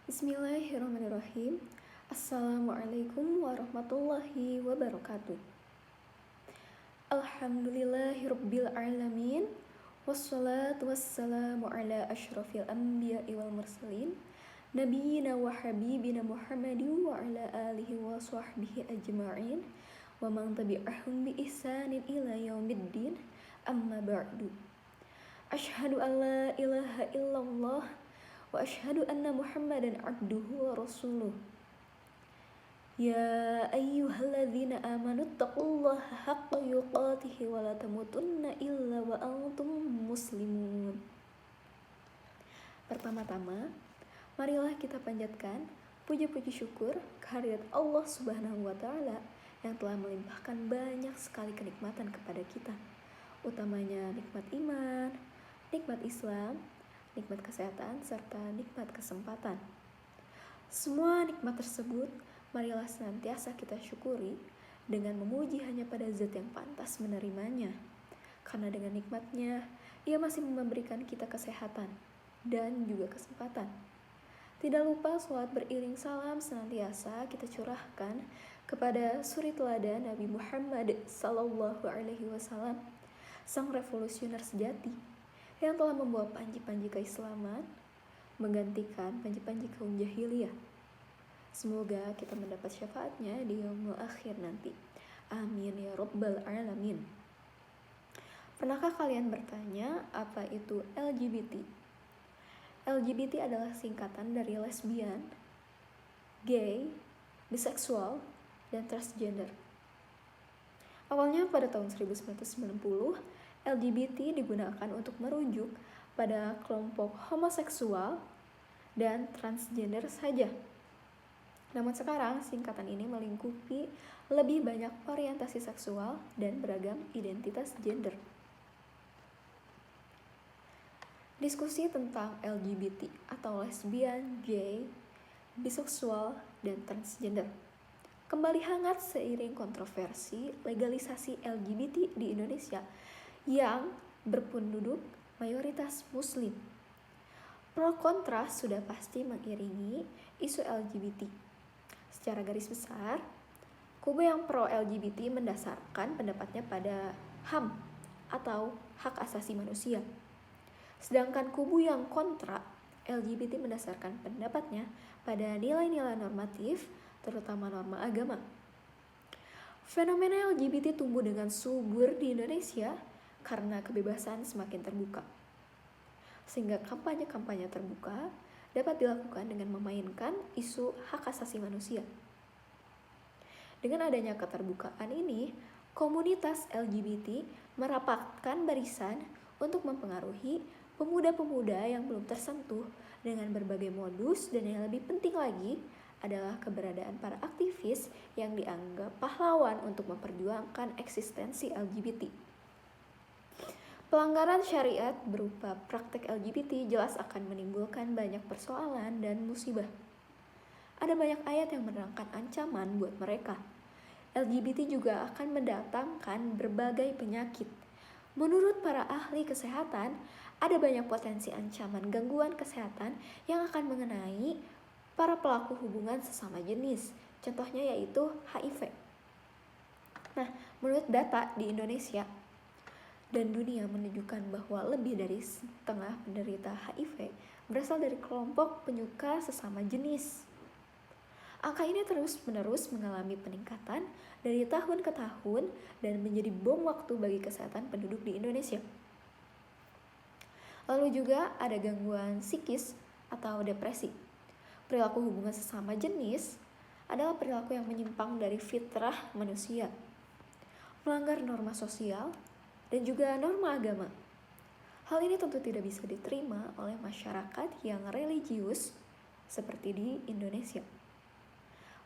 Bismillahirrahmanirrahim. Assalamualaikum warahmatullahi wabarakatuh. Alhamdulillahirabbil alamin. Wassalatu wassalamu ala asyrafil anbiya'i wal mursalin. Nabiyina wa habibina Muhammadin wa ala alihi wa sahbihi ajma'in. Wa man tabi'ahum bi ihsanin ila yaumiddin. Amma ba'du. Asyhadu an la ilaha illallah wa asyhadu anna Muhammadan abduhu wa rasuluh. Ya ayyuhalladzina amanu taqullaha haqqa yuqatih wa la tamutunna illa wa antum muslimun. Pertama-tama, marilah kita panjatkan puji-puji syukur kehadirat Allah Subhanahu wa taala yang telah melimpahkan banyak sekali kenikmatan kepada kita, utamanya nikmat iman, nikmat Islam, nikmat kesehatan, serta nikmat kesempatan. Semua nikmat tersebut marilah senantiasa kita syukuri dengan memuji hanya pada Zat yang pantas menerimanya. Karena dengan nikmatnya, Ia masih memberikan kita kesehatan dan juga kesempatan. Tidak lupa sholat beriring salam senantiasa kita curahkan kepada suri teladan Nabi Muhammad SAW, sang revolusioner sejati yang telah membawa panji-panji keislaman, menggantikan panji-panji kaum jahiliyah. Semoga kita mendapat syafaatnya di yaumul akhir nanti. Amin ya rabbal alamin. Pernahkah kalian bertanya apa itu LGBT? LGBT adalah singkatan dari lesbian, gay, biseksual, dan transgender. Awalnya pada tahun 1990, LGBT digunakan untuk merujuk pada kelompok homoseksual dan transgender saja. Namun sekarang singkatan ini melingkupi lebih banyak orientasi seksual dan beragam identitas gender. Diskusi tentang LGBT atau lesbian, gay, biseksual, dan transgender kembali hangat seiring kontroversi legalisasi LGBT di Indonesia yang berpenduduk mayoritas muslim. Pro kontra sudah pasti mengiringi isu LGBT. Secara garis besar, kubu yang pro LGBT mendasarkan pendapatnya pada HAM atau hak asasi manusia. Sedangkan kubu yang kontra LGBT mendasarkan pendapatnya pada nilai-nilai normatif, terutama norma agama. Fenomena LGBT tumbuh dengan subur di Indonesia karena kebebasan semakin terbuka. Sehingga kampanye-kampanye terbuka dapat dilakukan dengan memainkan isu hak asasi manusia. Dengan adanya keterbukaan ini, komunitas LGBT merapatkan barisan untuk mempengaruhi pemuda-pemuda yang belum tersentuh dengan berbagai modus, dan yang lebih penting lagi adalah keberadaan para aktivis yang dianggap pahlawan untuk memperjuangkan eksistensi LGBT. Pelanggaran syariat berupa praktek LGBT jelas akan menimbulkan banyak persoalan dan musibah. Ada banyak ayat yang menerangkan ancaman buat mereka. LGBT juga akan mendatangkan berbagai penyakit. Menurut para ahli kesehatan, ada banyak potensi ancaman gangguan kesehatan yang akan mengenai para pelaku hubungan sesama jenis. Contohnya yaitu HIV. Nah, menurut data di Indonesia dan dunia menunjukkan bahwa lebih dari setengah penderita HIV berasal dari kelompok penyuka sesama jenis. Angka ini terus-menerus mengalami peningkatan dari tahun ke tahun dan menjadi bom waktu bagi kesehatan penduduk di Indonesia. Lalu juga ada gangguan psikis atau depresi. Perilaku hubungan sesama jenis adalah perilaku yang menyimpang dari fitrah manusia, melanggar norma sosial, dan juga norma agama. Hal ini tentu tidak bisa diterima oleh masyarakat yang religius seperti di Indonesia.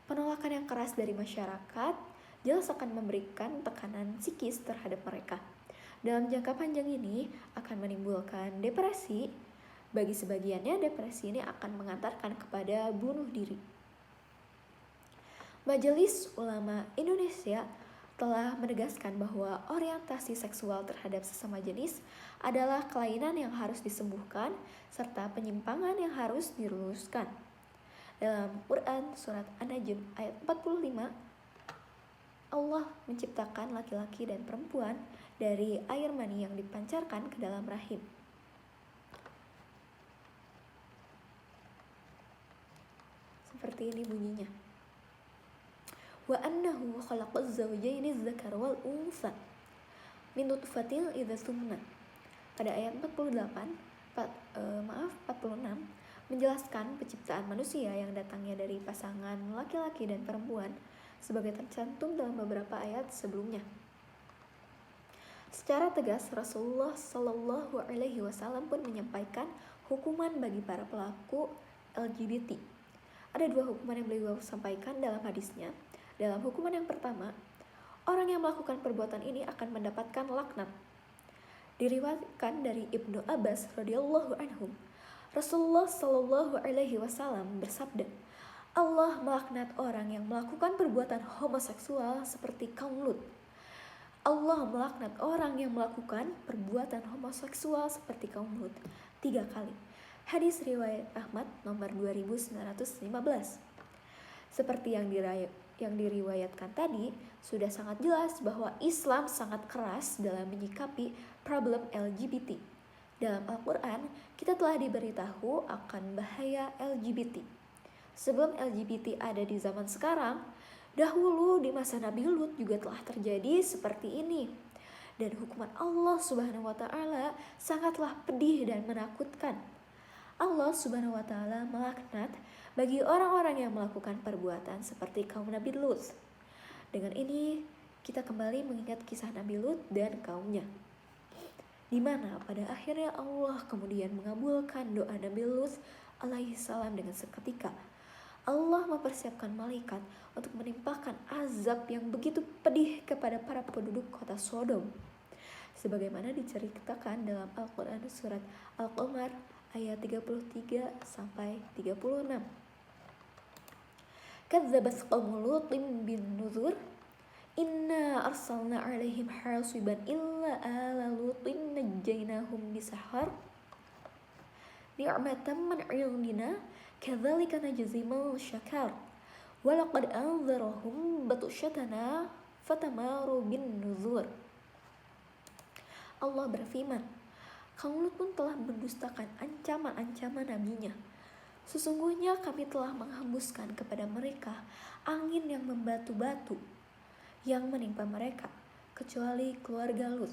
Penolakan yang keras dari masyarakat jelas akan memberikan tekanan psikis terhadap mereka. Dalam jangka panjang ini akan menimbulkan depresi. Bagi sebagiannya, depresi ini akan mengantarkan kepada bunuh diri. Majelis Ulama Indonesia telah menegaskan bahwa orientasi seksual terhadap sesama jenis adalah kelainan yang harus disembuhkan serta penyimpangan yang harus diluruskan. Dalam Quran surat An-Najm ayat 45, Allah menciptakan laki-laki dan perempuan dari air mani yang dipancarkan ke dalam rahim. Seperti ini bunyinya. Wa annahu khalaqaz zawjaini dzakara wal untha min nutfatin idza tumna. Pada ayat 46 menjelaskan penciptaan manusia yang datangnya dari pasangan laki-laki dan perempuan sebagai tercantum dalam beberapa ayat sebelumnya. Secara tegas Rasulullah Shallallahu Alaihi Wasallam pun menyampaikan hukuman bagi para pelaku LGBT. Ada 2 hukuman yang beliau sampaikan dalam hadisnya. Dalam hukuman yang pertama, orang yang melakukan perbuatan ini akan mendapatkan laknat. Diriwayatkan dari Ibnu Abbas radhiyallahu anhu, Rasulullah Shallallahu Alaihi Wasallam bersabda, Allah melaknat orang yang melakukan perbuatan homoseksual seperti kaum Lut. Allah melaknat orang yang melakukan perbuatan homoseksual seperti kaum Lut 3 kali. Hadis riwayat Ahmad nomor 2915. Seperti yang diriwayatkan tadi, sudah sangat jelas bahwa Islam sangat keras dalam menyikapi problem LGBT. Dalam Al-Quran, kita telah diberitahu akan bahaya LGBT. Sebelum LGBT ada di zaman sekarang, dahulu di masa Nabi Lut juga telah terjadi seperti ini. Dan hukuman Allah Subhanahu wa Ta'ala sangatlah pedih dan menakutkan. Allah Subhanahu wa Ta'ala melaknat bagi orang-orang yang melakukan perbuatan seperti kaum Nabi Lut. Dengan ini, kita kembali mengingat kisah Nabi Lut dan kaumnya, di mana pada akhirnya Allah kemudian mengabulkan doa Nabi Lut alaihissalam dengan seketika. Allah mempersiapkan malaikat untuk menimpakan azab yang begitu pedih kepada para penduduk kota Sodom, sebagaimana diceritakan dalam Al-Quran surat Al-Qamar ayat 33 sampai 36. Kadzabat qaumul Lutin bin nuzur inna arsalna alaihim hasiban illa ala lutin najjaynahum bisahar ni'matan min 'indina kadzalika najzi man syakar wa laqad anzarahum batshatana fatamaru bin nuzur. Allah berfirman, kaum Lut pun telah mendustakan ancaman-ancaman nabinya. Sesungguhnya kami telah menghembuskan kepada mereka angin yang membatu-batu yang menimpa mereka, kecuali keluarga Lut.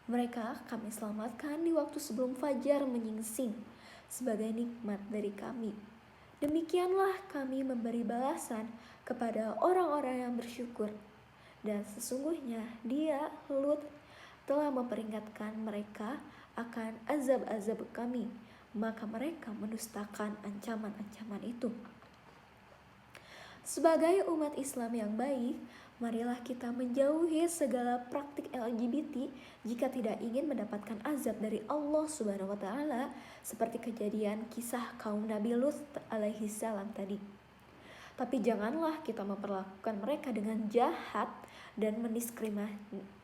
Mereka kami selamatkan di waktu sebelum fajar menyingsing sebagai nikmat dari kami. Demikianlah kami memberi balasan kepada orang-orang yang bersyukur. Dan sesungguhnya dia, Lut, telah memperingatkan mereka akan azab-azab kami, maka mereka mendustakan ancaman-ancaman itu. Sebagai umat Islam yang baik, marilah kita menjauhi segala praktik LGBT jika tidak ingin mendapatkan azab dari Allah Subhanahu wa Ta'ala, seperti kejadian kisah kaum Nabi Lut alaihi salam tadi. Tapi janganlah kita memperlakukan mereka dengan jahat dan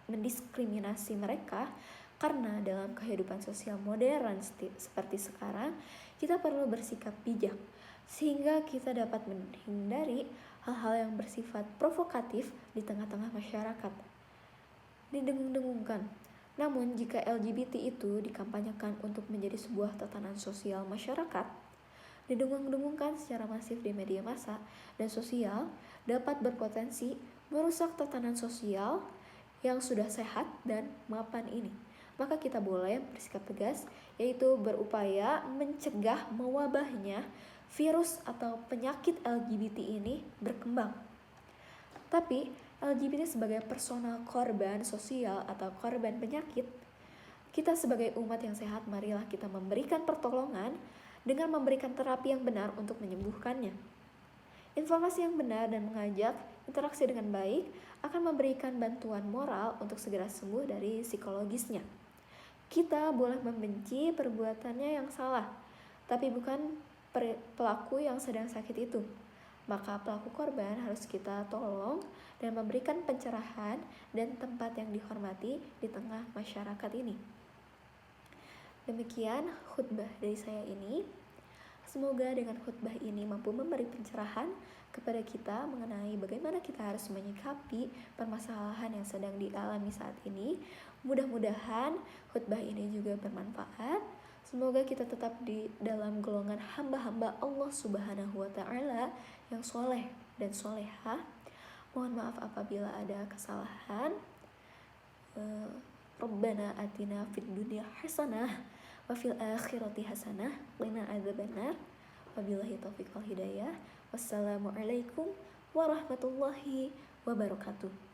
mendiskriminasi mereka, karena dalam kehidupan sosial modern seperti sekarang, kita perlu bersikap bijak sehingga kita dapat menghindari hal-hal yang bersifat provokatif di tengah-tengah masyarakat. Didengung-dengungkan. Namun jika LGBT itu dikampanyekan untuk menjadi sebuah tatanan sosial masyarakat, didengung-dengungkan secara masif di media massa dan sosial, dapat berpotensi merusak tatanan sosial yang sudah sehat dan mapan ini. Maka kita boleh bersikap tegas, yaitu berupaya mencegah mewabahnya virus atau penyakit LGBT ini berkembang. Tapi LGBT sebagai personal korban sosial atau korban penyakit, kita sebagai umat yang sehat, marilah kita memberikan pertolongan dengan memberikan terapi yang benar untuk menyembuhkannya. Informasi yang benar dan mengajak interaksi dengan baik akan memberikan bantuan moral untuk segera sembuh dari psikologisnya. Kita boleh membenci perbuatannya yang salah, tapi bukan pelaku yang sedang sakit itu. Maka pelaku korban harus kita tolong dan memberikan pencerahan dan tempat yang dihormati di tengah masyarakat ini. Demikian khutbah dari saya ini. Semoga dengan khutbah ini mampu memberi pencerahan kepada kita mengenai bagaimana kita harus menyikapi permasalahan yang sedang dialami saat ini. Mudah-mudahan khutbah ini juga bermanfaat. Semoga kita tetap di dalam golongan hamba-hamba Allah Subhanahu wa Ta'ala yang soleh dan soleha. Mohon maaf apabila ada kesalahan. Rabbana atina fid dunya hasanah wa fil akhirati hasanah qina adzabannar. Wabillahi taufiq wal hidayah. Wassalamualaikum warahmatullahi wabarakatuh.